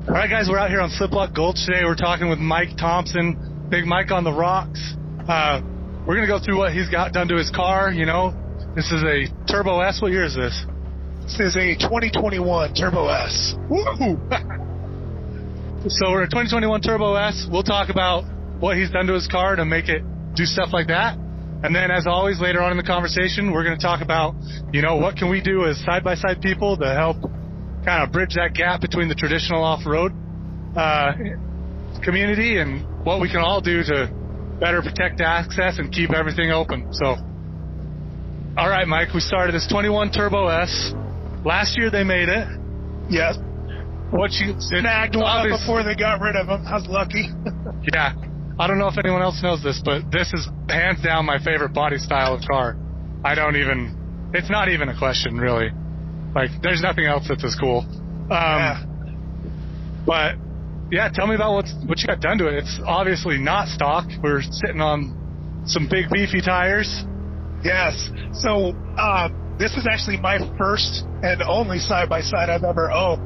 All right, guys, we're out here on Sliplock Gulch today. We're talking with Mike Thompson, Big Mike on the rocks. We're going to go through what he's got done to his car. You know, this is a Turbo S. What year is this? This is a 2021 Turbo S. Woo! So we're a 2021 Turbo S. We'll talk about what he's done to his car to make it do stuff like that. And then, as always, later on in the conversation, we're going to talk about, you know, what can we do as side-by-side people to help kind of bridge that gap between the traditional off-road community and what we can all do to better protect access and keep everything open. So, all right, Mike, we started this 21 Turbo S. Last year they made it. Yes. What you snagged one up before they got rid of them. I was lucky. Yeah. I don't know if anyone else knows this, but this is hands down my favorite body style of car. It's not even a question, really. Like, there's nothing else that's as cool. But, yeah, tell me about what you got done to it. It's obviously not stock. We're sitting on some big, beefy tires. Yes. So, this is actually my first and only side-by-side I've ever owned.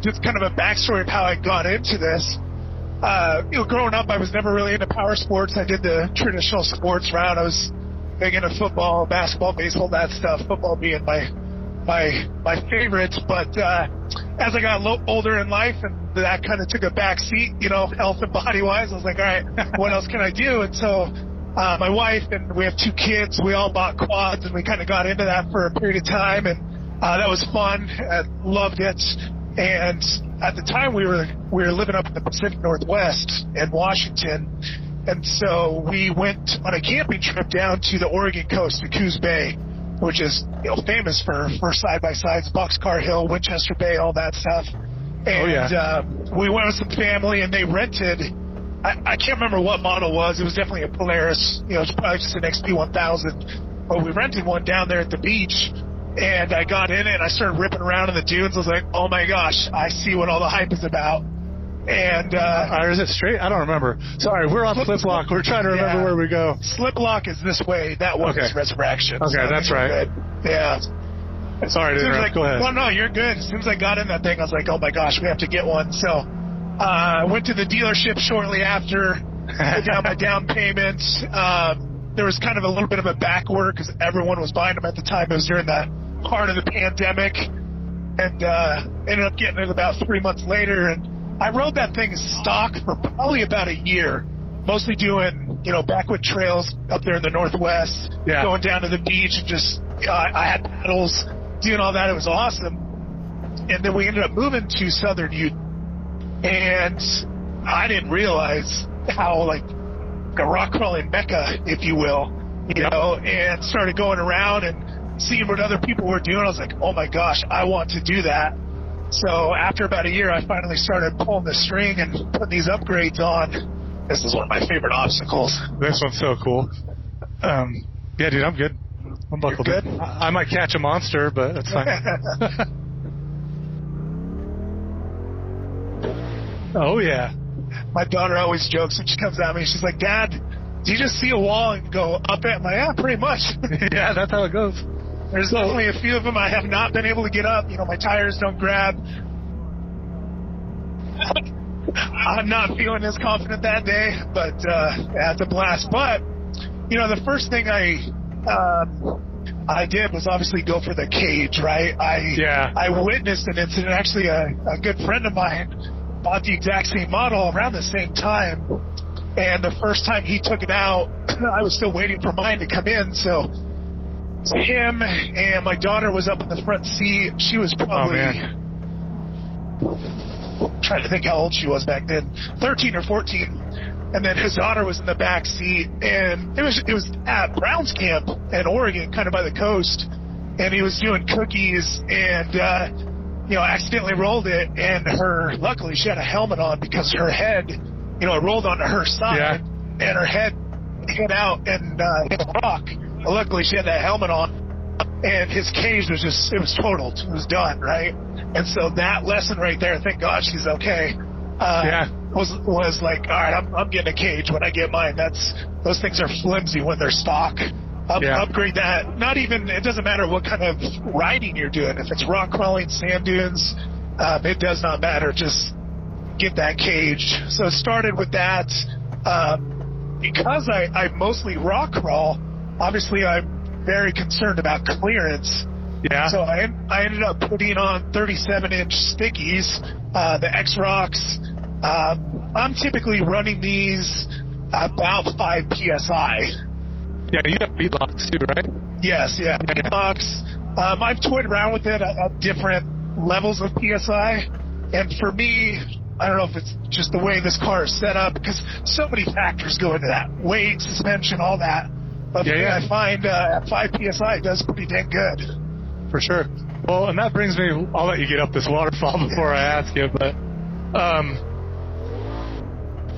Just kind of a backstory of how I got into this. Growing up, I was never really into power sports. I did the traditional sports route. I was big into football, basketball, baseball, that stuff. Football being my favorite. But as I got a little older in life, and that kind of took a back seat, health and body wise, I was like, all right, what else can I do? And so my wife and we have 2 kids. We all bought quads, and we kind of got into that for a period of time, and that was fun. I loved it. And at the time, we were living up in the Pacific Northwest in Washington. And so we went on a camping trip down to the Oregon coast to Coos Bay, which is famous for side-by-sides, Boxcar Hill, Winchester Bay, all that stuff. And we went with some family, and they rented, I can't remember what model it was. It was definitely a Polaris. It's probably just an XP1000. But we rented one down there at the beach, and I got in it, and I started ripping around in the dunes. I was like, oh, my gosh, I see what all the hype is about. And or is it straight? I don't remember. Sorry, we're on Sliplock. We're trying to remember where we go. Sliplock is this way. That one is Resurrection. Okay, so that's right. Yeah. Sorry to interrupt. Go ahead. Well, no, you're good. As soon as I got in that thing, I was like, oh my gosh, we have to get one. So I went to the dealership shortly after, put down my down payment. There was kind of a little bit of a back order because everyone was buying them at the time. It was during that part of the pandemic. And ended up getting it about 3 months later, and I rode that thing stock for probably about a year, mostly doing, backwood trails up there in the Northwest, going down to the beach, and just, I had paddles, doing all that. It was awesome. And then we ended up moving to Southern Utah, and I didn't realize how, like a rock crawling mecca, if you will, and started going around and seeing what other people were doing. I was like, oh my gosh, I want to do that. So after about a year, I finally started pulling the string and putting these upgrades on. This is one of my favorite obstacles. This one's so cool. Yeah, dude, I'm good. I'm buckled in. I might catch a monster, but that's fine. Oh, yeah. My daughter always jokes when she comes at me. She's like, Dad, do you just see a wall and go up it? I'm like, yeah, pretty much. Yeah, that's how it goes. There's definitely a few of them I have not been able to get up. My tires don't grab. I'm not feeling as confident that day, but it's a blast. But, the first thing I did was obviously go for the cage, right? I witnessed an incident. Actually, a good friend of mine bought the exact same model around the same time. And the first time he took it out, I was still waiting for mine to come in, so him and my daughter was up in the front seat. She was probably, trying to think how old she was back then, 13 or 14. And then his daughter was in the back seat, and it was at Brown's Camp in Oregon, kind of by the coast. And he was doing cookies, and accidentally rolled it. And luckily she had a helmet on because her head, it rolled onto her side, and her head hit out and hit a rock. Luckily, she had that helmet on, and his cage was it was totaled. It was done, right? And so that lesson right there, thank God she's okay, was like, all right, I'm getting a cage when I get mine. Those things are flimsy when they're stock. Upgrade that. Not even, it doesn't matter what kind of riding you're doing. If it's rock crawling, sand dunes, it does not matter. Just get that cage. So it started with that. Because I mostly rock crawl, obviously I'm very concerned about clearance. Yeah. So I ended up putting on 37-inch stickies, the X-Rocks. I'm typically running these about 5 PSI. Yeah, you got bead locks too, right? Yes, yeah. Bead locks. I've toyed around with it at different levels of PSI. And for me, I don't know if it's just the way this car is set up, because so many factors go into that. Weight, suspension, all that. But for me, I find at 5 PSI it does pretty dang good. For sure. Well, and that brings me, I'll let you get up this waterfall before I ask you, but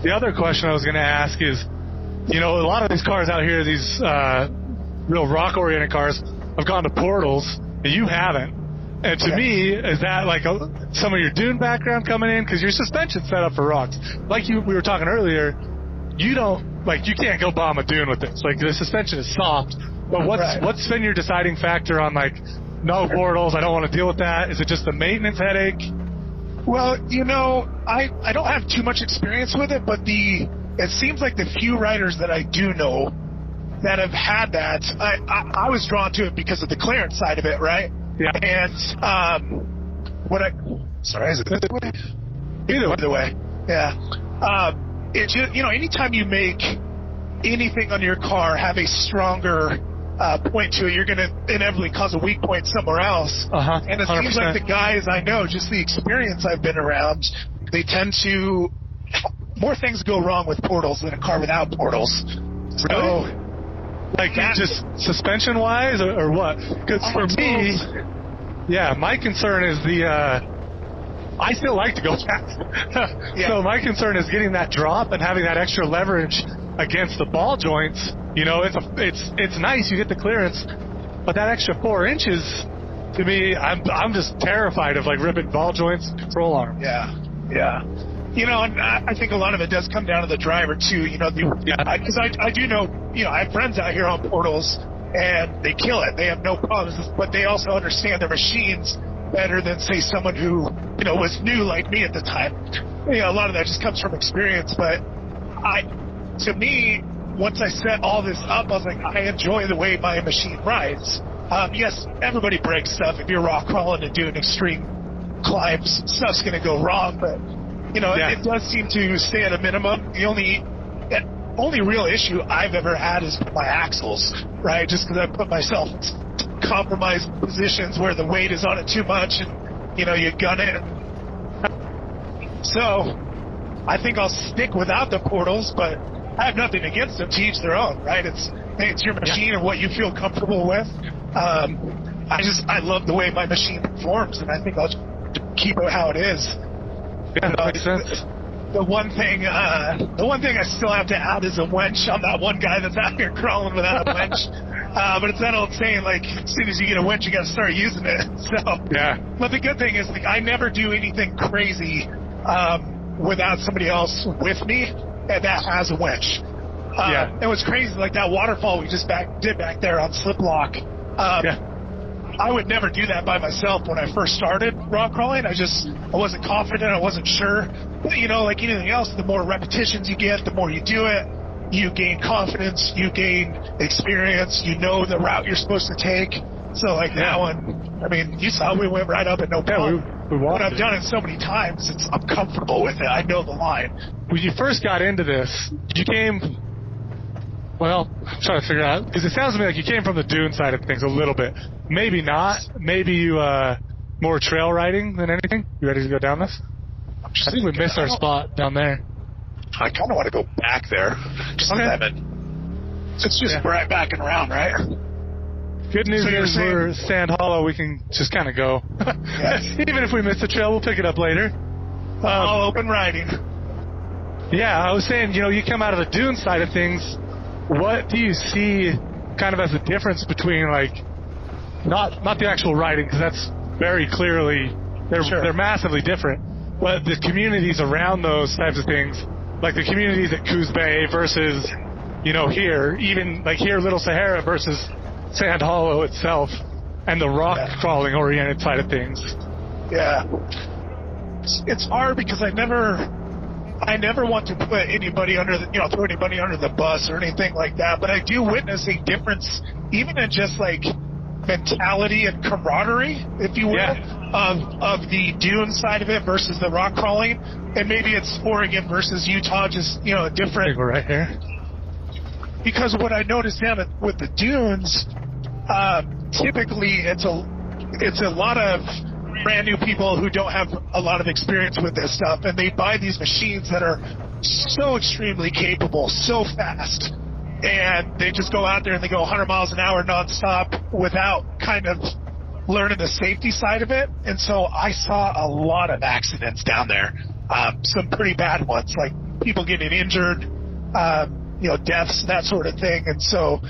the other question I was going to ask is, you know, a lot of these cars out here, these real rock-oriented cars, have gone to portals, and you haven't. And to me, is that like some of your dune background coming in? Because your suspension's set up for rocks. Like we were talking earlier, you can't go bomb a dune with this. Like, the suspension is soft. But what's been your deciding factor on, like, no portals, I don't want to deal with that? Is it just a maintenance headache? Well, you know, I don't have too much experience with it, but it seems like the few riders that I do know that have had that, I was drawn to it because of the clearance side of it, right? Yeah. And is it this way? Either way. Yeah. It just, you know, anytime you make anything on your car have a stronger point to it, you're going to inevitably cause a weak point somewhere else. And it 100%. Seems like the guys I know, just the experience I've been around, they tend to, more things go wrong with portals than a car without portals. So, really? Like, just suspension-wise, or what? Because for me, my concern is I still like to go fast. So my concern is getting that drop and having that extra leverage against the ball joints. You know, it's nice, you get the clearance, but that extra 4 inches, to me, I'm just terrified of, like, ripping ball joints, control arm. Yeah. You know, and I think a lot of it does come down to the driver too. You know, because I do know, you know, I have friends out here on portals, and they kill it. They have no problems, but they also understand their machines better than, say, someone who, you know, was new like me at the time. You know, a lot of that just comes from experience. But to me, once I set all this up, I was like, I enjoy the way my machine rides. Yes, everybody breaks stuff. If you're rock crawling and doing extreme climbs, stuff's going to go wrong, but you know, it does seem to stay at a minimum. The only real issue I've ever had is with my axles, right? Just because I put myself in compromised positions where the weight is on it too much, and you know, you gun it. So I think I'll stick without the portals, but I have nothing against them. To each their own, right? It's your machine and what you feel comfortable with. I love the way my machine performs, and I think I'll just keep it how it is. Yeah, that makes sense. The one thing I still have to add is a winch. I'm that one guy that's out here crawling without a winch. But it's that old saying, like, as soon as you get a winch, you got to start using it. So, But the good thing is, like, I never do anything crazy without somebody else with me and that has a winch. It was crazy, like that waterfall we just did back there on Sliplock. I would never do that by myself when I first started rock crawling. I wasn't confident. I wasn't sure. But, you know, like anything else, the more repetitions you get, the more you do it, you gain confidence, you gain experience, you know the route you're supposed to take. So, like that one, I mean, you saw we went right up at no problem. But I've done it so many times, I'm comfortable with it. I know the line. When you first got into this, you came... Well, I'm trying to figure out, because it sounds to me like you came from the dune side of things a little bit. Maybe not. Maybe you more trail riding than anything. You ready to go down this? I think we missed our spot down there. I kind of want to go back there. It's just right backing around, right? Good news is we're Sand Hollow. We can just kind of go. Even if we miss the trail, we'll pick it up later. All open riding. Yeah, I was saying, you know, you come out of the dune side of things. What do you see kind of as a difference between, like, not the actual riding, because that's very clearly, they're massively different, but the communities around those types of things, like the communities at Coos Bay versus, you know, here, even like here, Little Sahara versus Sand Hollow itself, and the rock crawling oriented side of things. Yeah. it's hard because I never want to put anybody under the, throw anybody under the bus or anything like that. But I do witness a difference, even in just like mentality and camaraderie, if you will, of the dune side of it versus the rock crawling. And maybe it's Oregon versus Utah, just, different. We're right here. Because what I noticed down with the dunes, typically it's a lot of brand new people who don't have a lot of experience with this stuff, and they buy these machines that are so extremely capable, so fast, and they just go out there and they go 100 miles an hour nonstop without kind of learning the safety side of it. And so I saw a lot of accidents down there, some pretty bad ones, like people getting injured, deaths, that sort of thing. And so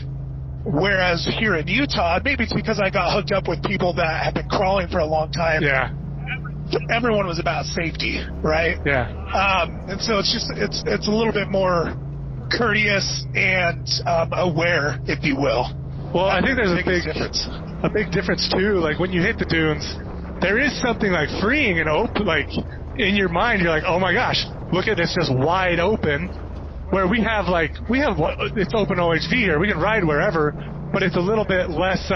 whereas here in Utah, maybe it's because I got hooked up with people that have been crawling for a long time. Yeah. Everyone was about safety, right? Yeah. And so it's a little bit more courteous and aware, if you will. Well, I think there's a big difference. A big difference too. Like when you hit the dunes, there is something like freeing and open. Like in your mind, you're like, oh my gosh, look at this, just wide open. Where we have it's open OHV here. We can ride wherever, but it's a little bit less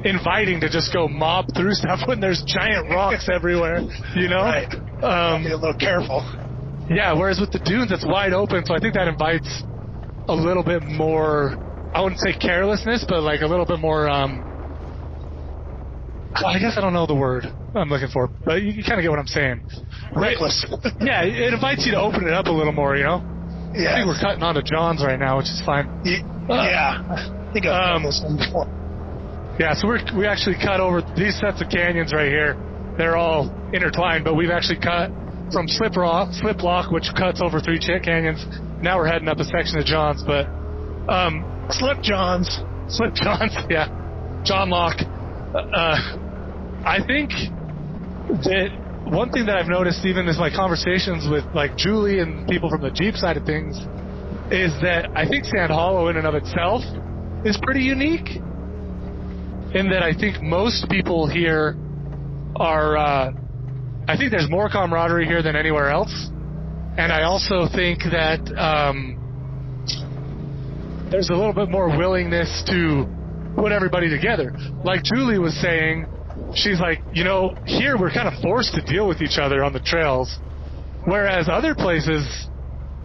inviting to just go mob through stuff when there's giant rocks everywhere, Right. Be a little careful. Yeah, whereas with the dunes, it's wide open, so I think that invites a little bit more, I wouldn't say carelessness, but like a little bit more, I guess I don't know the word I'm looking for, but you kind of get what I'm saying. Reckless. Yeah, it invites you to open it up a little more, Yeah. I think we're cutting onto John's right now, which is fine. Yeah. I think I've done this one before. Yeah, so we actually cut over these sets of canyons right here. They're all intertwined, but we've actually cut from Sliplock, which cuts over 3 canyons. Now we're heading up a section of John's, but Slip John's, yeah, John Lock. I think that one thing that I've noticed, even in my conversations with like Julie and people from the Jeep side of things, is that I think Sand Hollow in and of itself is pretty unique. In that I think most people here are, I think there's more camaraderie here than anywhere else. And I also think that there's a little bit more willingness to put everybody together. Like Julie was saying, she's like, here we're kind of forced to deal with each other on the trails. Whereas other places,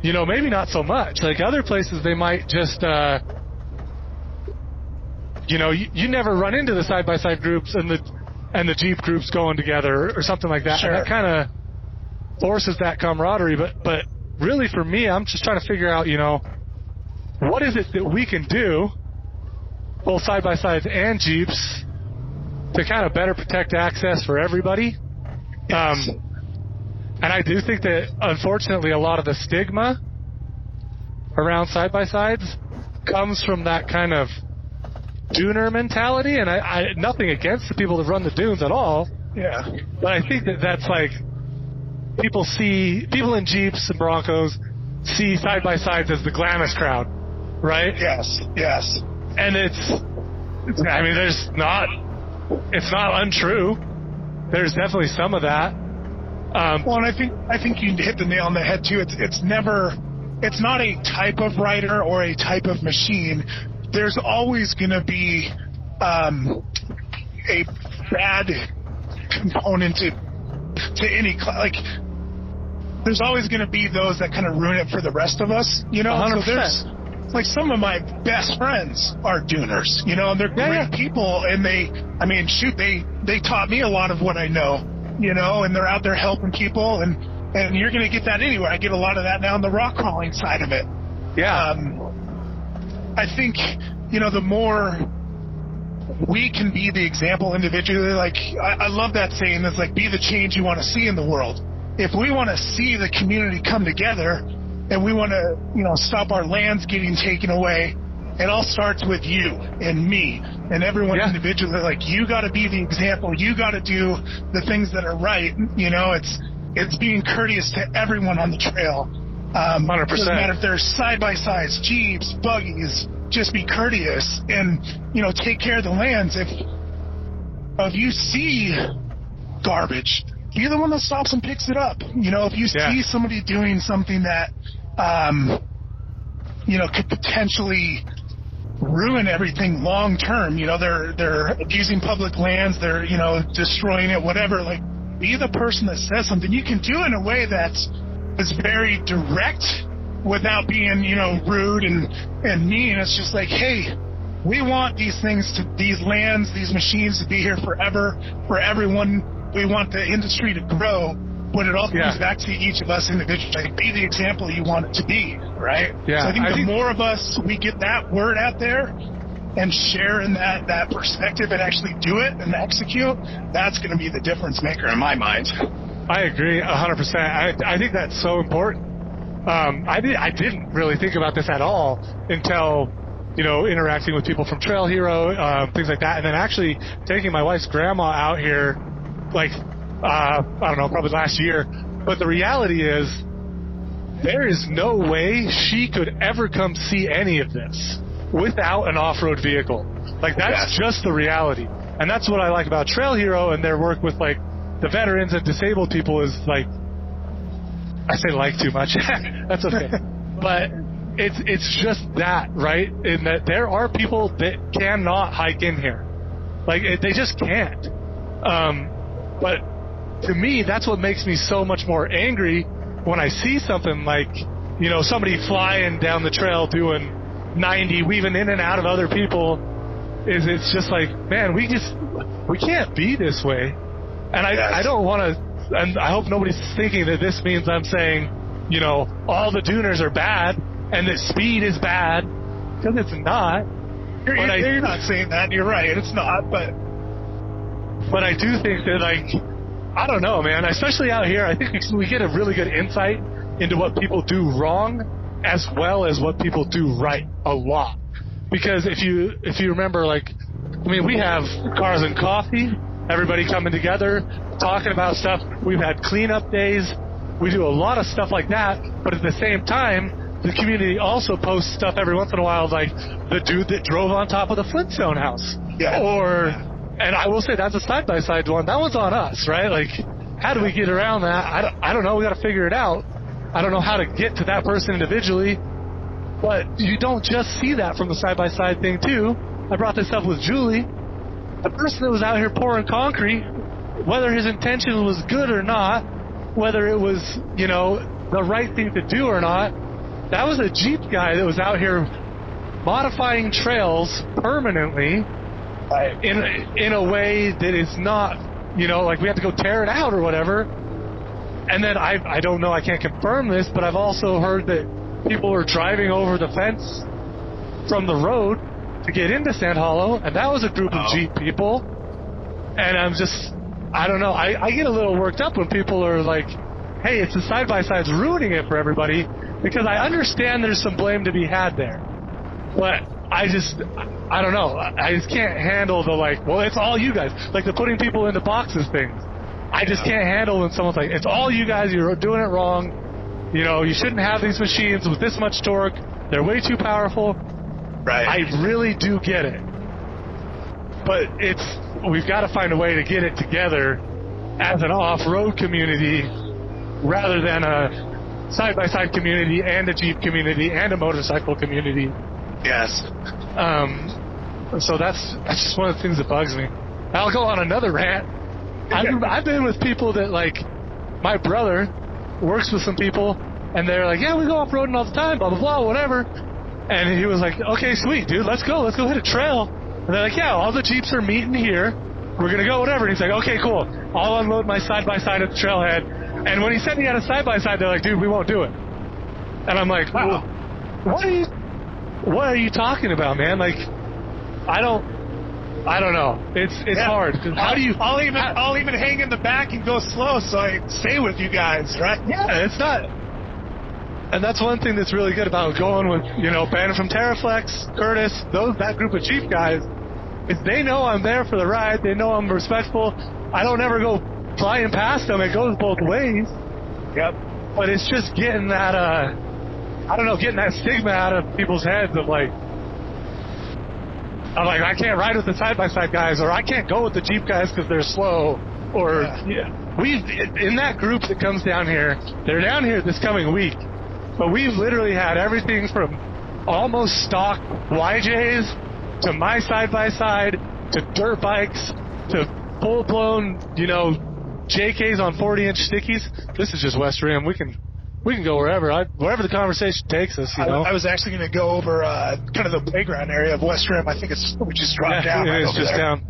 maybe not so much. Like other places, they might just, you never run into the side-by-side groups and the Jeep groups going together or something like that. Sure. And that kind of forces that camaraderie. But really for me, I'm just trying to figure out, what is it that we can do, both side-by-sides and Jeeps, to kind of better protect access for everybody. Yes. And I do think that, unfortunately, a lot of the stigma around side-by-sides comes from that kind of duner mentality, and I nothing against the people that run the dunes at all. Yeah. But I think that that's like, people in Jeeps and Broncos see side-by-sides as the glamorous crowd, right? Yes. And it's not untrue. There's definitely some of that. Well, and I think you hit the nail on the head too. It's not a type of rider or a type of machine. There's always going to be a bad component to any like. There's always going to be those that kind of ruin it for the rest of us, 100%. So there's like some of my best friends are duners, and they're great people, and they taught me a lot of what I know, and they're out there helping people, and you're going to get that anywhere. I get a lot of that now on the rock crawling side of it. Yeah. I think, the more we can be the example individually, like, I love that saying, that's like, be the change you want to see in the world. If we want to see the community come together and we want to, stop our lands getting taken away, it all starts with you and me and everyone individually. Like, you got to be the example. You got to do the things that are right. It's being courteous to everyone on the trail. 100%. Doesn't matter if they're side-by-sides, Jeeps, buggies, just be courteous and, take care of the lands. If you see garbage, be the one that stops and picks it up. You know, if you see somebody doing something that, you know, could potentially ruin everything long term, you know, they're abusing public lands, they're, you know, destroying it, whatever, like, be the person that says something. You can do it in a way that's very direct without being, you know, rude and mean. It's just like, hey, we want these things these lands, these machines to be here forever for everyone. We want the industry to grow. When it all comes back to each of us individually, like, be the example you want it to be, right? Yeah. So I think the more of us we get that word out there and share in that perspective and actually do it and execute, that's going to be the difference maker in my mind. I agree 100%. I think that's so important. I didn't really think about this at all until, you know, interacting with people from Trail Hero, things like that, and then actually taking my wife's grandma out here, like, I don't know, probably last year. But the reality is, there is no way she could ever come see any of this without an off-road vehicle. Like, that's just the reality. And that's what I like about Trail Hero and their work with, like, the veterans and disabled people is, like, I say like too much. That's okay. But it's just that, right? In that there are people that cannot hike in here. Like, they just can't. But to me, that's what makes me so much more angry when I see something like, you know, somebody flying down the trail doing 90, weaving in and out of other people. It's just like, man, we can't be this way. And I don't want to, and I hope nobody's thinking that this means I'm saying, you know, all the tuners are bad and that speed is bad, because it's not. You're not saying that. You're right. It's not, but I do think that, like, I don't know, man, especially out here, I think we get a really good insight into what people do wrong as well as what people do right a lot. Because if you remember, like, I mean, we have Cars and Coffee, everybody coming together, talking about stuff. We've had cleanup days. We do a lot of stuff like that, but at the same time, the community also posts stuff every once in a while, like the dude that drove on top of the Flintstone house. And I will say that's a side-by-side one. That one's on us, right? Like, how do we get around that? I don't know. We got to figure it out. I don't know how to get to that person individually. But you don't just see that from the side-by-side thing, too. I brought this up with Julie. The person that was out here pouring concrete, whether his intention was good or not, whether it was, you know, the right thing to do or not, that was a Jeep guy that was out here modifying trails permanently in a way that is not, you know, like we have to go tear it out or whatever. And then I don't know, I can't confirm this, but I've also heard that people were driving over the fence from the road to get into Sand Hollow, and that was a group of Jeep people. And I'm just, I don't know, I get a little worked up when people are like, hey, it's the side-by-sides ruining it for everybody, because I understand there's some blame to be had there. But I don't know. I just can't handle the, like, well, it's all you guys. Like the putting people into boxes things. I just can't handle when someone's like, it's all you guys, you're doing it wrong. You know, you shouldn't have these machines with this much torque. They're way too powerful. Right. I really do get it. But we've got to find a way to get it together as an off-road community rather than a side-by-side community and a Jeep community and a motorcycle community. Yes. So that's just one of the things that bugs me. I'll go on another rant. I've been with people that, like, my brother works with some people, and they're like, yeah, we go off-roading all the time, blah, blah, blah, whatever. And he was like, okay, sweet, dude, let's go hit a trail. And they're like, yeah, all the Jeeps are meeting here. We're going to go, whatever. And he's like, okay, cool. I'll unload my side-by-side at the trailhead. And when he said he had a side-by-side, they're like, dude, we won't do it. And I'm like, wow, what are you talking about, man? Like, I don't know. It's hard. How do you? I'll even hang in the back and go slow, so I stay with you guys, right? Yeah, it's not. And that's one thing that's really good about going with, you know, Bannon from Terraflex, Curtis, that group of Jeep guys, is they know I'm there for the ride. They know I'm respectful. I don't ever go flying past them. It goes both ways. Yep. But it's just getting that, getting that stigma out of people's heads of like, I can't ride with the side-by-side guys, or I can't go with the Jeep guys because they're slow, or we've, in that group that comes down here, they're down here this coming week, but we've literally had everything from almost stock YJs to my side-by-side to dirt bikes to full-blown, you know, JKs on 40-inch stickies. This is just West Rim. We can go wherever the conversation takes us, you know. I was actually going to go over kind of the playground area of West Rim. I think we just dropped down. It is just there. Down.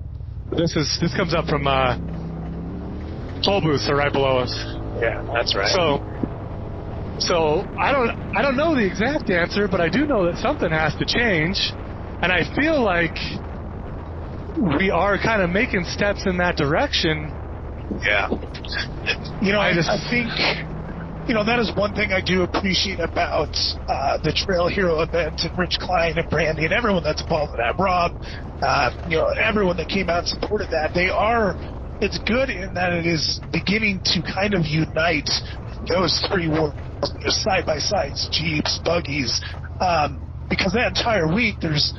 This comes up from toll booths are right below us. Yeah, that's right. So I don't know the exact answer, but I do know that something has to change, and I feel like we are kind of making steps in that direction. Yeah. You know, I think, you know, that is one thing I do appreciate about the Trail Hero event and Rich Klein and Brandy and everyone that's involved in that. Rob, you know, everyone that came out and supported that. It's good in that it is beginning to kind of unite those three worlds, side-by-sides, Jeeps, buggies, because that entire week there's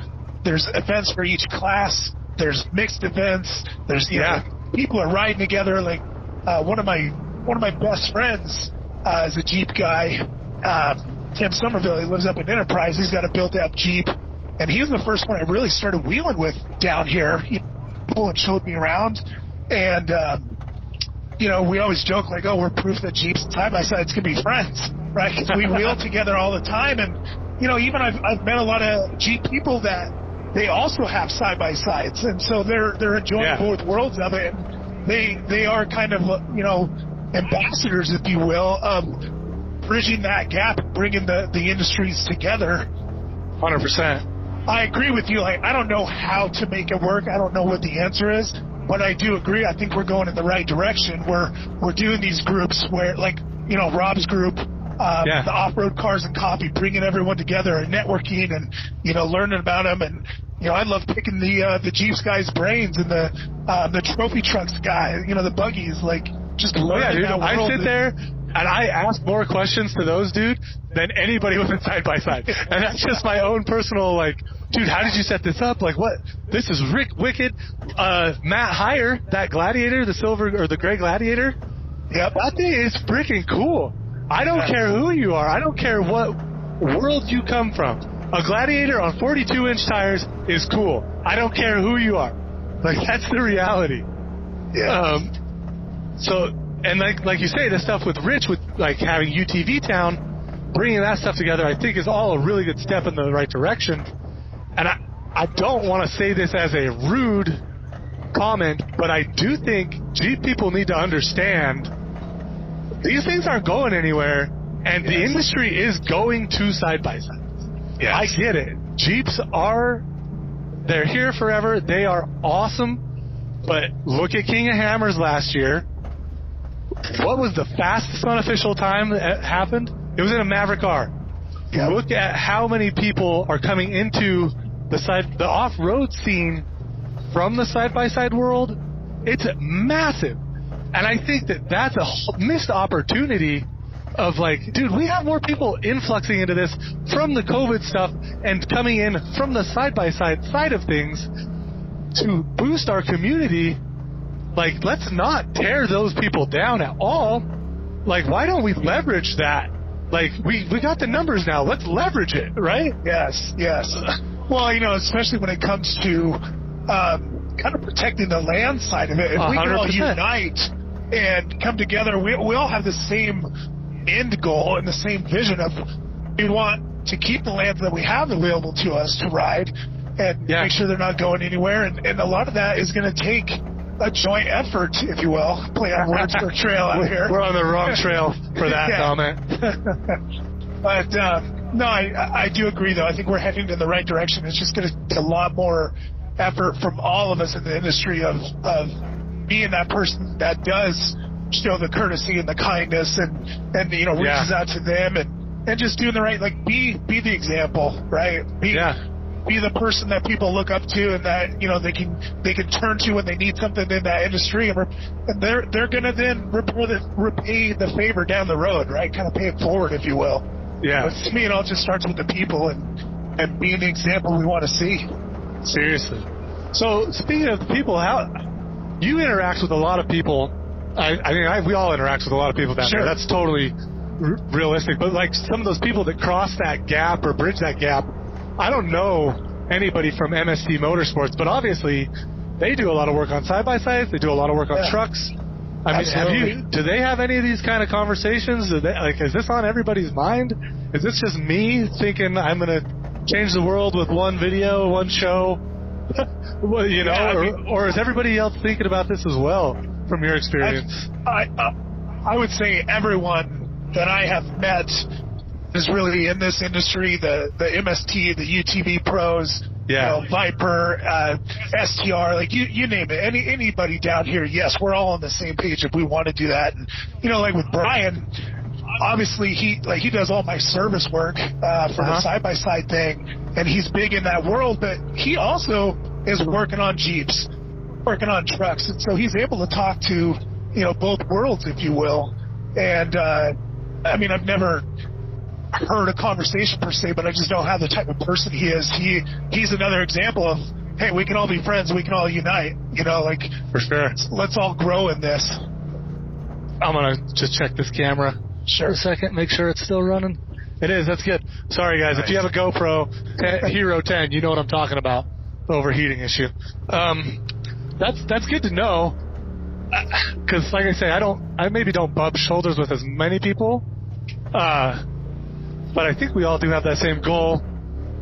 events for each class, there's mixed events, there's, you know, people are riding together. Like one of my best friends is a Jeep guy, Tim Somerville. He lives up in Enterprise. He's got a built-up Jeep, and he was the first one I really started wheeling with down here. He showed me around, and you know, we always joke like, oh, we're proof that Jeeps and side-by-sides can be friends, right? Because we wheel together all the time, and you know, even I've met a lot of Jeep people that they also have side-by-sides, and so they're enjoying both worlds of it. And they are kind of, you know, ambassadors, if you will, of bridging that gap, bringing the industries together. 100%. I agree with you. Like, I don't know how to make it work. I don't know what the answer is, but I do agree. I think we're going in the right direction. We're doing these groups where, like, you know, Rob's group, the off-road cars and coffee, bringing everyone together and networking and, you know, learning about them. And, you know, I love picking the Jeeps guys' brains and the trophy trucks guy, you know, the buggies, like, just learning that world. I sit there and I ask more questions to those dude than anybody with a side-by-side. And that's just my own personal, like, dude, how did you set this up? Like, what? This is Rick Wicked, Matt Heyer, that Gladiator, the silver or the gray Gladiator. Yep. That thing is freaking cool. I don't care who you are. I don't care what world you come from. A Gladiator on 42-inch tires is cool. I don't care who you are. Like, that's the reality. Yeah. So, and like you say, the stuff with Rich, with like having UTV Town, bringing that stuff together, I think is all a really good step in the right direction. And I don't want to say this as a rude comment, but I do think Jeep people need to understand these things aren't going anywhere, and the industry is going to side-by-sides. Yes. I get it. Jeeps they're here forever. They are awesome. But look at King of Hammers last year. What was the fastest unofficial time that happened? It was in a Maverick R. Yep. Look at how many people are coming into the off-road scene from the side-by-side world. It's massive. And I think that's a missed opportunity of, like, dude, we have more people influxing into this from the COVID stuff and coming in from the side-by-side side of things to boost our community. Like, let's not tear those people down at all. Like, why don't we leverage that? Like, we got the numbers now. Let's leverage it, right? Yes. Well, you know, especially when it comes to kind of protecting the land side of it. If 100%. We can all unite and come together, we all have the same end goal and the same vision of we want to keep the lands that we have available to us to ride and make sure they're not going anywhere. And a lot of that is going to take a joint effort, if you will. Play on words for trail out here. We're on the wrong trail for that comment. But no, I do agree, though. I think we're heading in the right direction. It's just going to take a lot more effort from all of us in the industry of being that person that does show the courtesy and the kindness and you know, reaches out to them and just doing the right, like, be the example, right? Be the person that people look up to and that, you know, they can turn to when they need something in that industry, and they're gonna then repay the favor down the road, right? Kind of pay it forward, if you will. Yeah. But to me, it all just starts with the people and being the example we want to see. Seriously. So speaking of the people, how you interact with a lot of people I mean, we all interact with a lot of people down there. That's totally realistic. But like some of those people that cross that gap or bridge that gap, I don't know anybody from MST Motorsports, but obviously they do a lot of work on side-by-sides. They do a lot of work on trucks. I mean, do they have any of these kind of conversations? Is this on everybody's mind? Is this just me thinking I'm going to change the world with one video, one show? Well, you know, or is everybody else thinking about this as well from your experience? I would say everyone that I have met is really in this industry, the MST, the UTV pros, you know, Viper, STR, like you name it. Anybody down here, yes, we're all on the same page if we want to do that. And, you know, like with Brian, obviously he does all my service work for the side-by-side thing, and he's big in that world, but he also is working on Jeeps, working on trucks, and so he's able to talk to, you know, both worlds, if you will. And I mean, I've never heard a conversation per se, but I just know how the type of person he is. He's another example of, hey, we can all be friends, we can all unite, you know, like, for sure, let's all grow in this. I'm gonna just check this camera for a second, make sure it's still running. It is. That's good. Sorry guys, if you have a GoPro Hero 10, you know what I'm talking about. The overheating issue. That's good to know, because like I say, I maybe don't bump shoulders with as many people, but I think we all do have that same goal.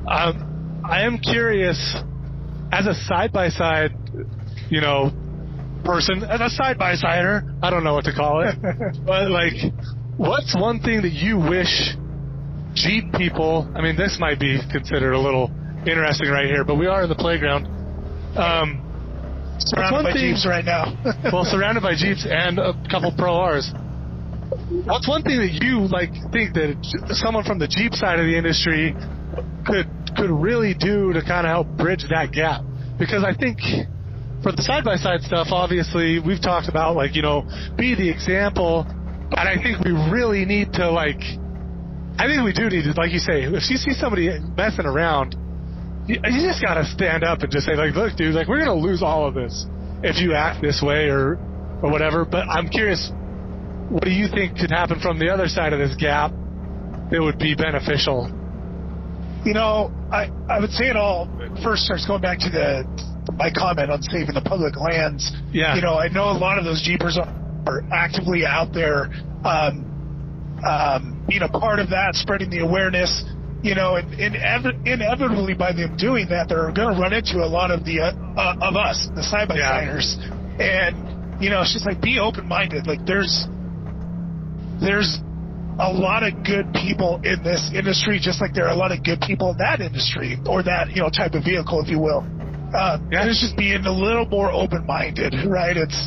I am curious, as a side-by-side, you know, person, as a side-by-sider, I don't know what to call it, but like, what's one thing that you wish Jeep people, I mean, this might be considered a little interesting right here, but we are in the playground. Surrounded by Jeeps right now. Well, surrounded by Jeeps and a couple Pro Rs. What's one thing that you think that someone from the Jeep side of the industry could really do to kind of help bridge that gap? Because I think for the side-by-side stuff, obviously, we've talked about, like, you know, be the example, and I think we really need to, like, I think we do need to, like you say, if you see somebody messing around, you just got to stand up and just say, like, look, dude, like, we're going to lose all of this if you act this way or whatever. But I'm curious, what do you think could happen from the other side of this gap that would be beneficial? You know, I would say it all first starts going back to my comment on saving the public lands. Yeah. You know, I know a lot of those Jeepers are actively out there, being a part of that, spreading the awareness. You know, and inevitably by them doing that, they're going to run into a lot of the of us, the side-by-siders. Yeah. And, you know, it's just like, be open-minded. Like, there's a lot of good people in this industry, just like there are a lot of good people in that industry, or that, you know, type of vehicle, if you will. And it's just being a little more open-minded, right? It's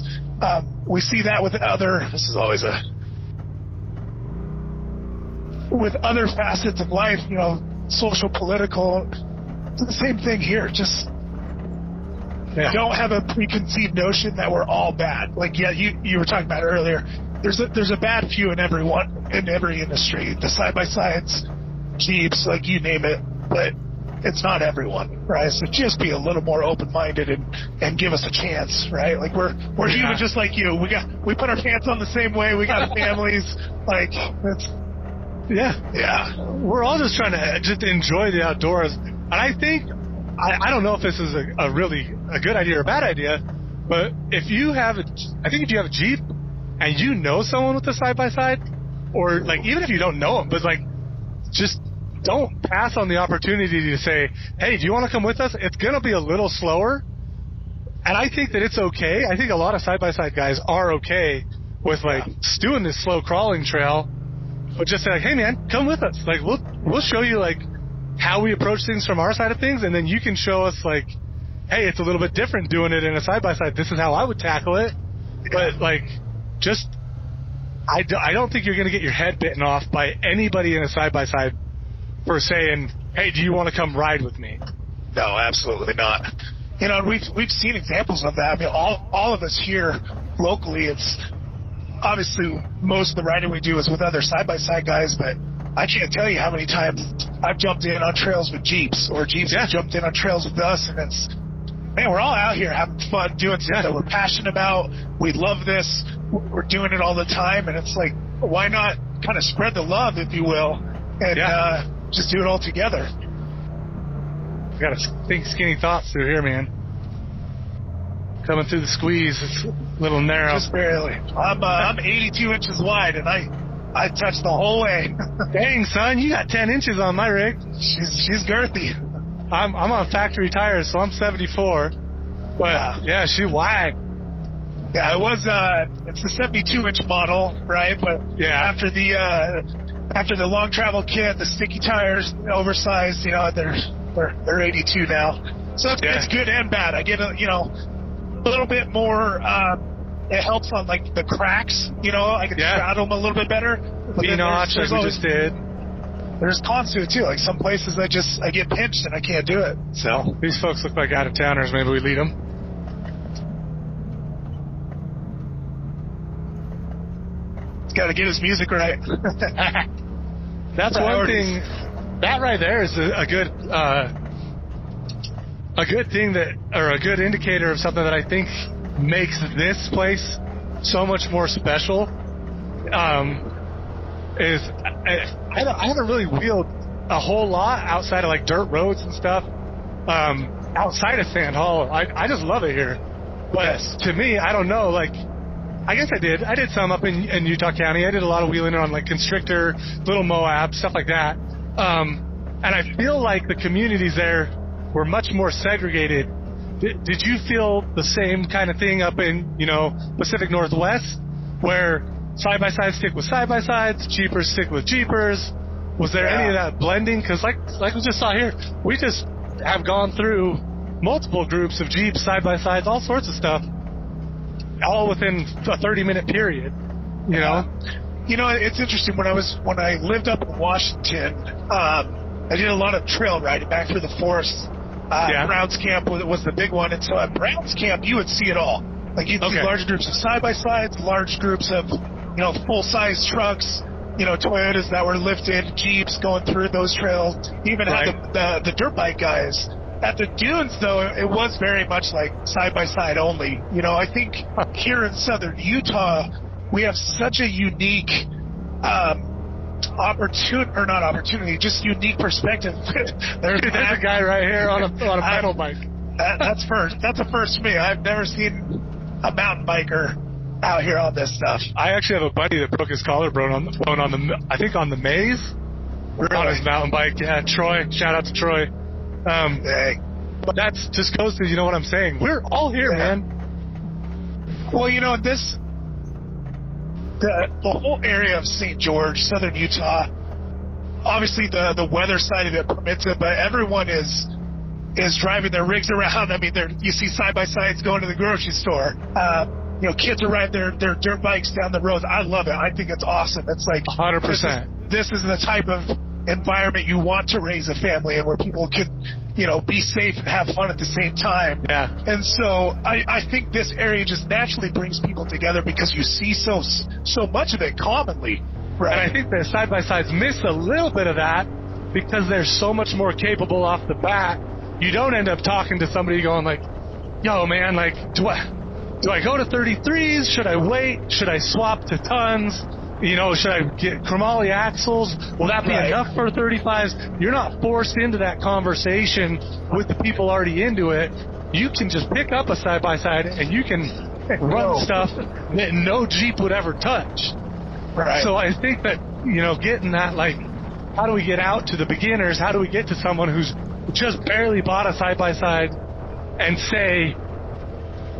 we see that with with other facets of life, you know, social, political. It's the same thing here. Just don't have a preconceived notion that we're all bad. Like, you were talking about earlier. There's a bad few in every industry. The side-by-sides, Jeeps, like, you name it. But it's not everyone, right? So just be a little more open-minded and give us a chance, right? Like, we're human just like you. We put our pants on the same way. We got families. Like, it's. Yeah. We're all just trying to just enjoy the outdoors. And I think, I don't know if this is a really a good idea or a bad idea, but if you have a Jeep and you know someone with a side-by-side, or like, even if you don't know them, but like, just don't pass on the opportunity to say, hey, do you want to come with us? It's going to be a little slower. And I think that it's okay. I think a lot of side-by-side guys are okay with like doing this slow crawling trail. But just say, like, hey man, come with us. Like, we'll show you like how we approach things from our side of things, and then you can show us like, hey, it's a little bit different doing it in a side by side. This is how I would tackle it. But like, just I don't think you're going to get your head bitten off by anybody in a side by side for saying, hey, do you want to come ride with me? No, absolutely not. You know, we've seen examples of that. I mean, all of us here locally, it's obviously most of the riding we do is with other side-by-side guys, but I can't tell you how many times I've jumped in on trails with Jeeps, or Jeeps have jumped in on trails with us, and man, we're all out here having fun doing stuff that we're passionate about. We love this. We're doing it all the time, and it's like, why not kind of spread the love, if you will, and just do it all together. We got to think skinny thoughts through here, man. Coming through the squeeze, it's a little narrow. Just barely. I'm 82 inches wide, and I touched the whole way. Dang, son, you got 10 inches on my rig. She's girthy. I'm on factory tires, so I'm 74. But yeah, she wide. Yeah, it was. It's the 72-inch model, right? But after the long travel kit, the sticky tires, oversized, they're 82 now. So it's good and bad. I get a little bit more. It helps on like the cracks. I can straddle them a little bit better. V-notch, like we just did. There's cons to it too. Like some places I get pinched and I can't do it. So these folks look like out-of-towners. Maybe we lead them. He's got to get his music right. That's one thing. That right there is a good thing or a good indicator of something that I think makes this place so much more special. Is I haven't really wheeled a whole lot outside of like dirt roads and stuff. Outside of Sand Hollow, I just love it here. But to me, I don't know. Like, I guess I did some up in Utah County. I did a lot of wheeling on like Constrictor, Little Moab, stuff like that. And I feel like the communities there were much more segregated. Did you feel the same kind of thing up in, Pacific Northwest, where side-by-sides stick with side-by-sides, Jeepers stick with Jeepers? Was there any of that blending? Because like we just saw here, we just have gone through multiple groups of Jeeps, side-by-sides, all sorts of stuff, all within a 30-minute period, It's interesting. When I lived up in Washington, I did a lot of trail riding back through the forest. Browns Camp was the big one, and so at Browns Camp you would see it all. Like you'd see large groups of side-by-sides, large groups of full-size trucks, Toyotas that were lifted, Jeeps going through those trails. Even had the dirt bike guys. At the dunes, though, it was very much like side-by-side only. I think here in southern Utah, we have such a unique just unique perspective. There's a guy right here on a pedal bike. That's a first for me. I've never seen a mountain biker out here on this stuff. I actually have a buddy that broke his collarbone on the maze. Really? On his mountain bike. Yeah, Troy. Shout out to Troy. But that just goes to, what I'm saying. We're all here, man. Well, the whole area of St. George, southern Utah, obviously the weather side of it permits it, but everyone is driving their rigs around. I mean, you see side-by-sides going to the grocery store. Kids are riding their dirt bikes down the roads. I love it. I think it's awesome. It's like 100%. This is the type of environment you want to raise a family in, where people can, be safe and have fun at the same time. Yeah. And so I think this area just naturally brings people together because you see so much of it commonly. Right. And I think the side-by-sides miss a little bit of that because they're so much more capable off the bat. You don't end up talking to somebody going like, yo, man, like, do I go to 33s? Should I wait? Should I swap to tons? Should I get chromoly axles? Will that be enough for 35s? You're not forced into that conversation with the people already into it. You can just pick up a side-by-side and you can run stuff that no Jeep would ever touch. Right. So I think that, getting that, like, how do we get out to the beginners? How do we get to someone who's just barely bought a side-by-side and say,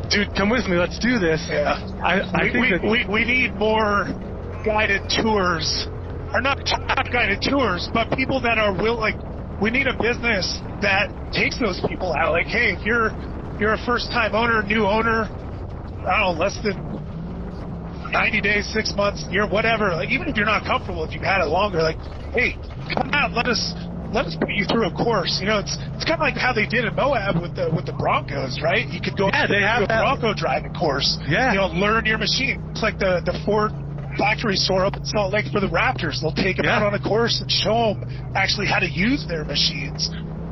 dude, come with me, let's do this. Yeah. I think we need more guided tours, or not guided tours, but people that are we need a business that takes those people out. Like, hey, if you're a first-time owner, new owner, I don't know, less than 90 days, 6 months, year, whatever. Like, even if you're not comfortable, if you've had it longer, like, hey, come out, let us put you through a course. It's kind of like how they did in Moab with the Broncos, right? You could go they have a Bronco driving course. Yeah. Learn your machine. It's like the Ford factory store up in Salt Lake for the Raptors. They'll take them out on a course and show them actually how to use their machines.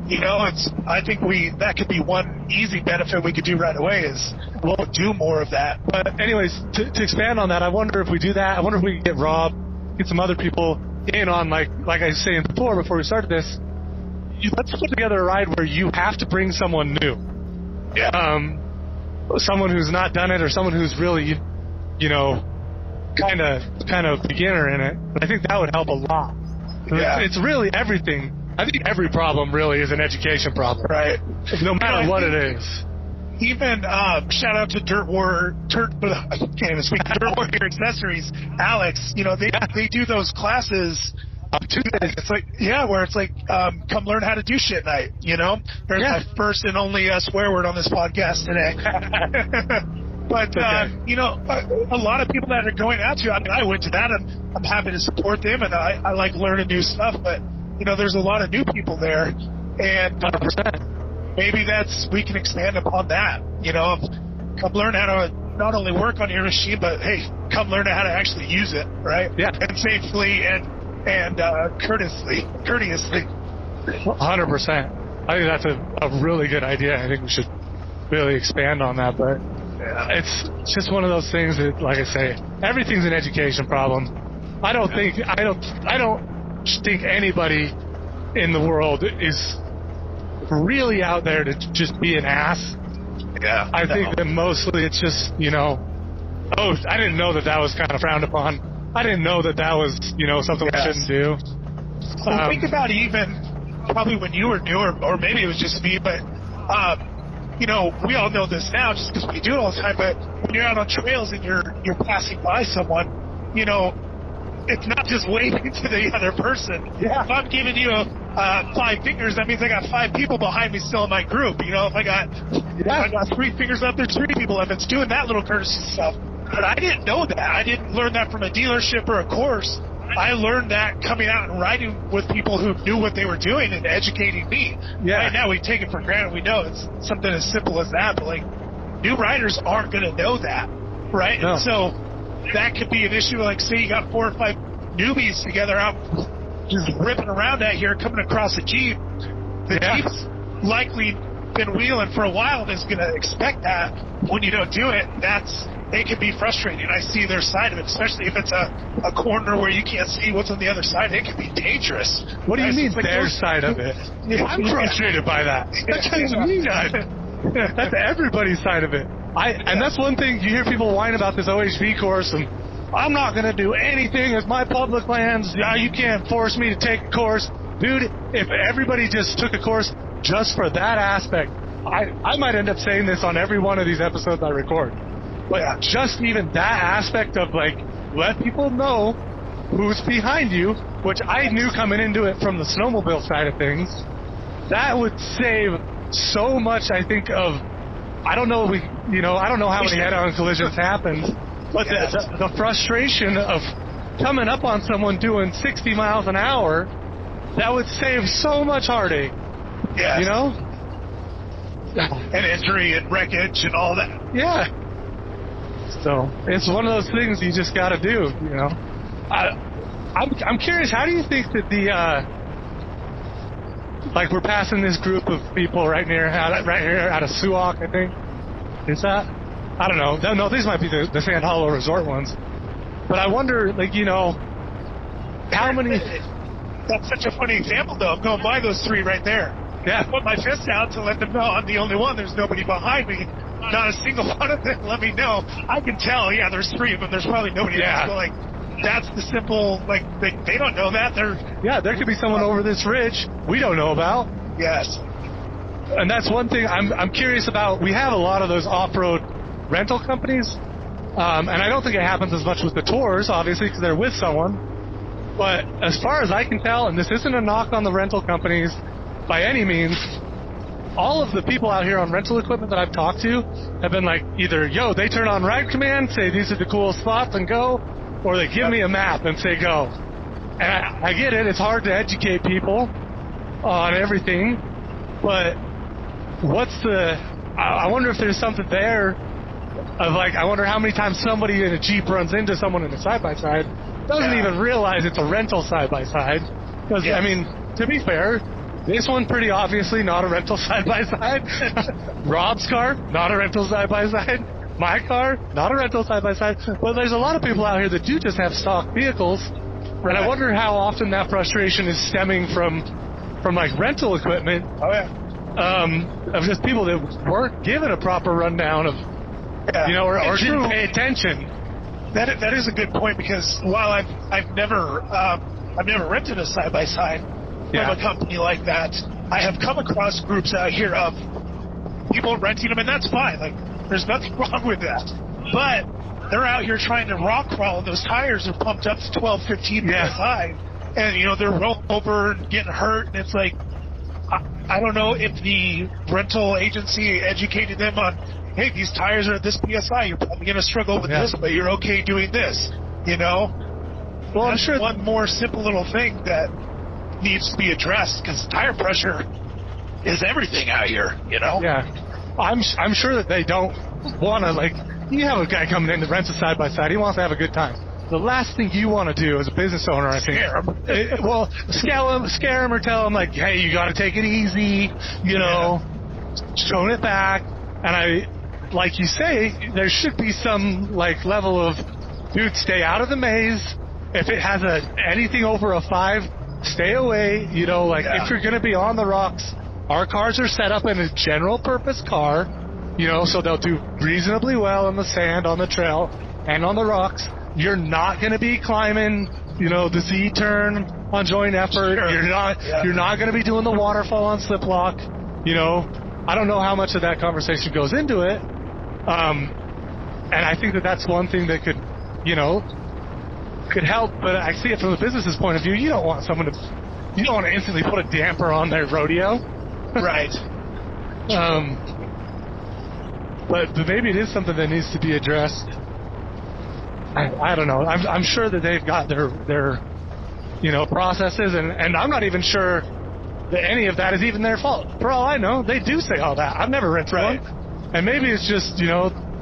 You know, I think that could be one easy benefit we could do right away is we'll do more of that. But anyways, to expand on that, I wonder if we do that. I wonder if we can get Rob, get some other people in on, like I was saying before we started this, let's put together a ride where you have to bring someone new. Yeah. Someone who's not done it or someone who's really, you know, kind of beginner in it. But I think that would help a lot. Yeah. It's really everything. I think every problem really is an education problem. Right. No matter what it is. Even shout out to Dirt Warrior Accessories, Alex. You know, they do those classes. 2 days. It's like, where it's like, come learn how to do shit night. You know, there's my first and only swear word on this podcast today. But you know, a lot of people that are going out to, I mean, I went to that, and I'm happy to support them, and I like learning new stuff. But you know, there's a lot of new people there, and 100%. Maybe we can expand upon that. You know, come learn how to not only work on your machine, but hey, come learn how to actually use it, right? Yeah. And safely and courteously. 100%. I think that's a really good idea. I think we should really expand on that. But it's just one of those things that, like I say, everything's an education problem. I don't think anybody in the world is really out there to just be an ass. Yeah. I think that mostly it's just, you know, oh, I didn't know that was kind of frowned upon. I didn't know that was, you know, something we shouldn't do. So think about even probably when you were new, or maybe it was just me, but you know, we all know this now just because we do it all the time. But when you're out on trails and you're passing by someone, you know, it's not just waving to the other person. Yeah. If I'm giving you 5 fingers, that means I got 5 people behind me still in my group. You know, if I got 3 fingers up, there's 3 people up. It's doing that little courtesy stuff. But I didn't know that. I didn't learn that from a dealership or a course. I learned that coming out and riding with people who knew what they were doing and educating me. Yeah. Right now we take it for granted. We know it's something as simple as that, but like new riders aren't going to know that, right? No. And so that could be an issue. Like say you got 4 or 5 newbies together out just ripping around out here coming across a Jeep. The Jeep's likely been wheeling for a while and is going to expect that. When you don't do it, it can be frustrating. I see their side of it, especially if it's a corner where you can't see what's on the other side. It can be dangerous. What do you mean their side of it? I'm frustrated by that. That's me, guys. That's everybody's side of it. And that's one thing, you hear people whine about this OHV course, and I'm not going to do anything. It's my public lands. You can't force me to take a course. Dude, if everybody just took a course just for that aspect, I might end up saying this on every one of these episodes I record. But just even that aspect of, like, let people know who's behind you, which I knew coming into it from the snowmobile side of things, that would save so much, I think, I don't know how many head-on collisions happened, but the frustration of coming up on someone doing 60 miles an hour, that would save so much heartache. Yeah. You know? And injury and wreckage and all that. Yeah. So it's one of those things you just got to do, you know. I'm curious, how do you think that like we're passing this group of people right here out of Suwak, I think. Is that? I don't know. No, these might be the Sand Hollow Resort ones. But I wonder, like, you know, how many. That's such a funny example, though. I'm going by those 3 right there. Yeah. I put my fist out to let them know I'm the only one. There's nobody behind me. Not a single one of them let me know. I can tell, there's 3 of them. There's probably nobody else. But, like, that's the simple, like, they don't know that. There could be someone over this ridge we don't know about. Yes. And that's one thing I'm curious about. We have a lot of those off-road rental companies. And I don't think it happens as much with the tours, obviously, because they're with someone. But as far as I can tell, and this isn't a knock on the rental companies by any means, all of the people out here on rental equipment that I've talked to have been like, either, they turn on Ride Command, say these are the cool spots and go, or they give me a map and say go. And I get it, it's hard to educate people on everything, but I wonder if there's something there of, like, I wonder how many times somebody in a Jeep runs into someone in a side-by-side, doesn't even realize it's a rental side-by-side. Because, I mean, to be fair, This one, pretty obviously, not a rental side-by-side. Rob's car, not a rental side-by-side. My car, not a rental side-by-side. But there's a lot of people out here that do just have stock vehicles. Right. And I wonder how often that frustration is stemming from like rental equipment. Oh, yeah. Of just people that weren't given a proper rundown of, or didn't pay attention. That is a good point, because while I've never rented a side-by-side from a company like that, I have come across groups out here of people renting them, and that's fine. Like, there's nothing wrong with that. But they're out here trying to rock crawl, and those tires are pumped up to 12, 15 PSI, and they're rolling over and getting hurt, and it's like, I don't know if the rental agency educated them on, hey, these tires are at this PSI, you're probably going to struggle with this, but you're okay doing this, Well, I'm sure one more simple little thing that needs to be addressed, because tire pressure is everything out here, Yeah. I'm sure that they don't want to, like, you have a guy coming in to rent a side-by-side, he wants to have a good time. The last thing you want to do as a business owner, I think, scare him or tell him, like, hey, you got to take it easy, tone it back. And like you say, there should be some, like, level of, dude, stay out of the maze. If it has anything over a 5, stay away. If you're going to be on the rocks, our cars are set up in a general purpose car, so they'll do reasonably well on the sand, on the trail, and on the rocks. You're not going to be climbing, the Z-turn on joint effort. Sure. You're not going to be doing the waterfall on Sliplock. I don't know how much of that conversation goes into it. And I think that's one thing that could help. But I see it from the business's point of view. You don't want to instantly put a damper on their rodeo. Right. But maybe it is something that needs to be addressed. I don't know. I'm sure that they've got their processes, and I'm not even sure that any of that is even their fault. For all I know, they do say all that. I've never rented one, and maybe it's just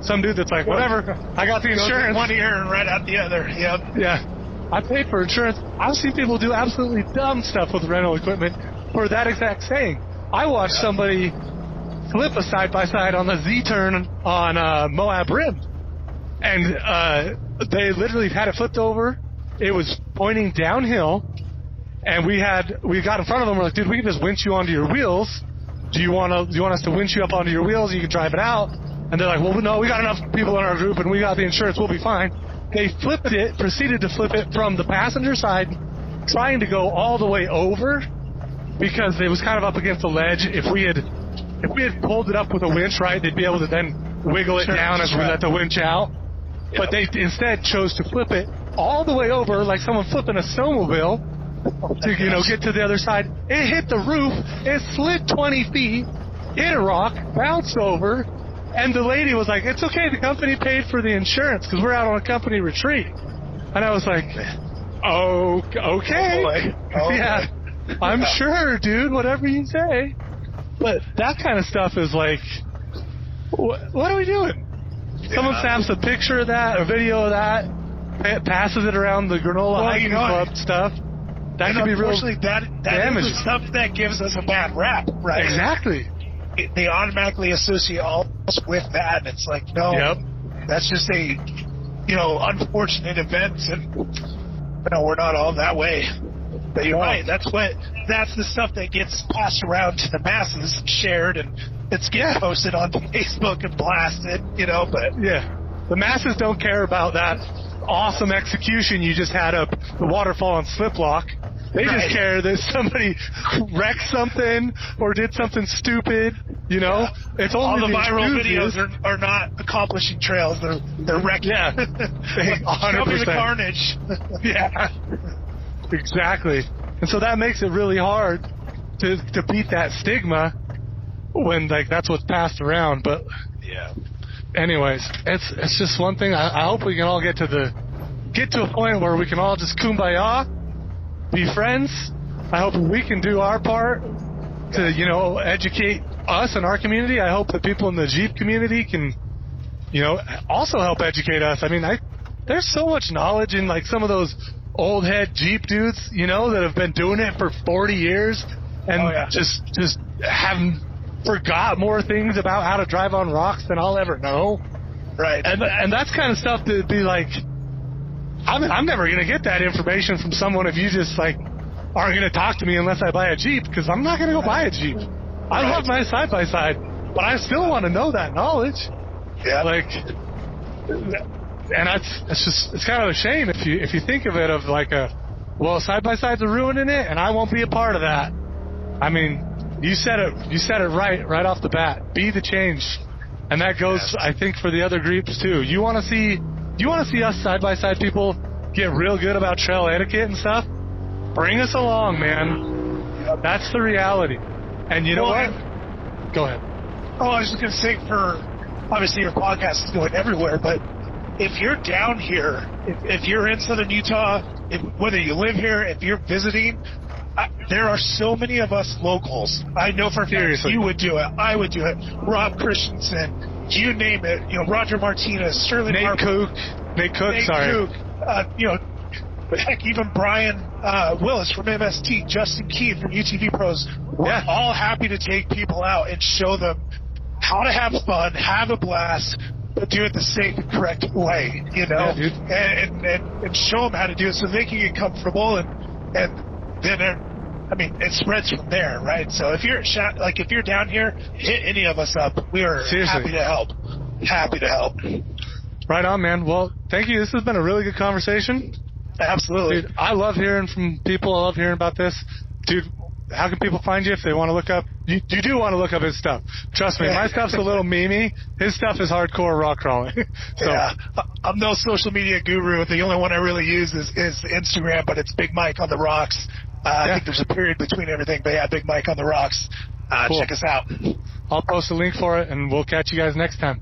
some dude that's like, whatever. I got the insurance. One ear and right out the other. Yep. Yeah. I paid for insurance. I've seen people do absolutely dumb stuff with rental equipment for that exact saying. I watched somebody flip a side-by-side on the Z-turn on Moab Rim. And they literally had it flipped over. It was pointing downhill. And we got in front of them. We're like, dude, we can just winch you onto your wheels. Do you want us to winch you up onto your wheels and you can drive it out? And they're like, well, no, we got enough people in our group and we got the insurance. We'll be fine. They proceeded to flip it from the passenger side, trying to go all the way over because it was kind of up against the ledge. If we had pulled it up with a winch, right, they'd be able to then wiggle it down as we let the winch out. Yep. But they instead chose to flip it all the way over like someone flipping a snowmobile to, get to the other side. It hit the roof. It slid 20 feet, hit a rock, bounced over, and the lady was like, it's okay, the company paid for the insurance because we're out on a company retreat. And I was like, oh, okay. Oh, yeah, I'm sure, dude, whatever you say. But that kind of stuff is like, what are we doing? Someone snaps a picture of that, a video of that, passes it around the granola hiking club stuff. That could be real damaging. That is the stuff that gives us a bad rap, right? Exactly. They automatically associate all with that, and it's like, no, that's just a, unfortunate event, and we're not all that way. But you're right. That's the stuff that gets passed around to the masses and shared, and it's getting posted on Facebook and blasted, But the masses don't care about that awesome execution you just had up the waterfall on Sliplock. They just care that somebody wrecked something or did something stupid, It's only all the viral videos are not accomplishing trails; they're wrecking. Yeah, 100%. The carnage. Yeah, exactly. And so that makes it really hard to beat that stigma when that's what's passed around. But anyways, it's just one thing. I hope we can all get to a point where we can all just kumbaya. Be friends. I hope we can do our part to, educate us and our community. I hope that people in the Jeep community can, also help educate us. I mean, there's so much knowledge in some of those old head Jeep dudes, that have been doing it for 40 years. and just haven't forgot more things about how to drive on rocks than I'll ever know. Right. And that's kind of stuff to be like, I'm never going to get that information from someone if you just like aren't going to talk to me unless I buy a Jeep, because I'm not going to go buy a Jeep. I love my side-by-side, but I still want to know that knowledge. Yeah. Like, and it's kind of a shame if you think of it of like side-by-sides are ruining it, and I won't be a part of that. I mean, you said it right off the bat. Be the change. And that goes, I think, for the other groups too. You want to see us side-by-side people get real good about trail etiquette and stuff? Bring us along, man. Yep. That's the reality. And you know what? Go ahead. Oh, I was just going to say, obviously your podcast is going everywhere, but if you're down here, if you're in Southern Utah, whether you live here, if you're visiting, there are so many of us locals. I know for a fact you would do it. I would do it. Rob Christensen, you name it. Roger Martinez, Sterling Nate Cook. Nate Cook. Heck, even Brian Willis from MST, Justin Keith from UTV Pros. We're all happy to take people out and show them how to have fun, have a blast, but do it the safe and correct way, and show them how to do it so they can get comfortable, and then it spreads from there, right? So if you're down here, hit any of us up. We are happy to help. Happy to help. Right on, man. Well, thank you. This has been a really good conversation. Absolutely. Dude, I love hearing from people. I love hearing about this. Dude, how can people find you if they want to look up? You do want to look up his stuff. Trust me, my stuff's a little memey. His stuff is hardcore rock crawling. So. Yeah, I'm no social media guru. The only one I really use is Instagram, but it's Big Mike on the Rocks. I think there's a period between everything, but Big Mike on the Rocks. Cool. Check us out. I'll post a link for it, and we'll catch you guys next time.